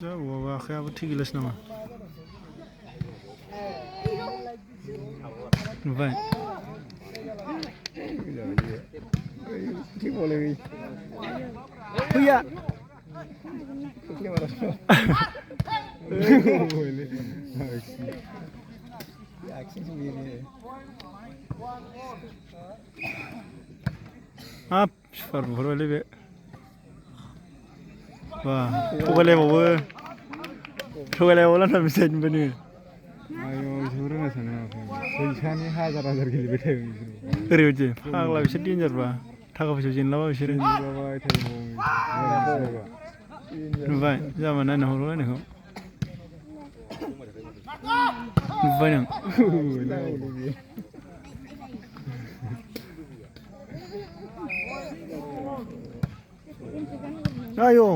बबावबा आखायाबो थैगैलासो नामा नुबाय फैया हाब सुपार बुहरबायलै बे बा थगायलायबावो लान्दां बिसाइडनिफ्राय नोङो आयौ बिसोर रोङा सानो फैसानि हाजार गेलेबाय थायो ओरैबायदि फाग्ला बिसोर देन्जारबा थाखा फैसा जेनलाबा बिसोरो नुबाय जामा नायना हरलायनायखौ नुबाय नों आयौ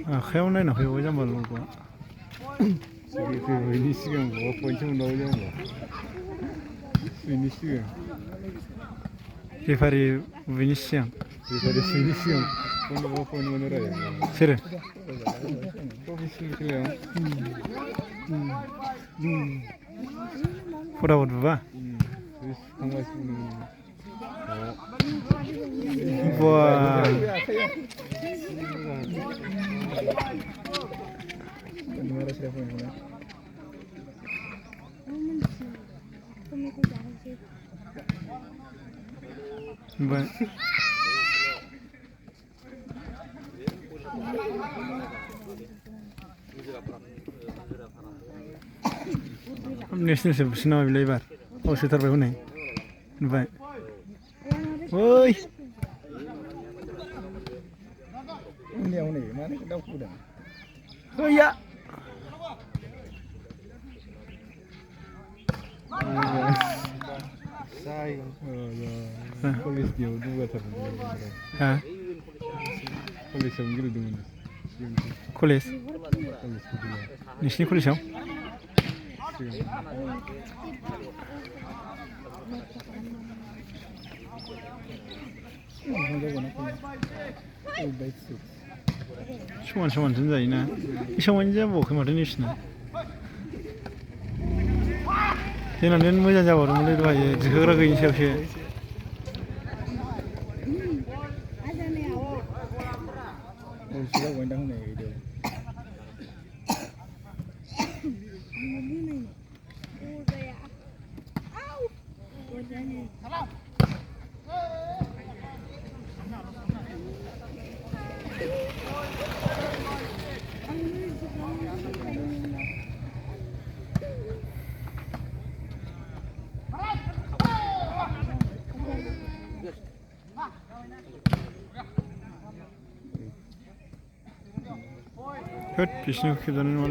आखायाव नायना फैबाय जाम्बा ल'गआ बेनि सिगां बबावबा पइन्टसो मोनबावो जाम्बा बेनि सिगां रेफारि बेनि सिगां बेनि सिगां पइन्ट मोनो राय सोरो प्रफेसनेल खेलायाव फटाफट बुबा नेसनेलसो बुसो नामा बिलाय एबार सोथारबाय हनै नुबाय ओइ हैया कलेजनियाव दुगाथारमोन कलेजावनो गेलेदोंमोन कलेज नोंसिनि कलेजाव समान समानसो जायोना समानो जाबावाखै माथो नोंसिना जोंना मोजां जाबावदोंमोनलै दहाय दिखोग्रा गैयिनि सायावसो होद बिसिनिखौ खेबजानाय नङालै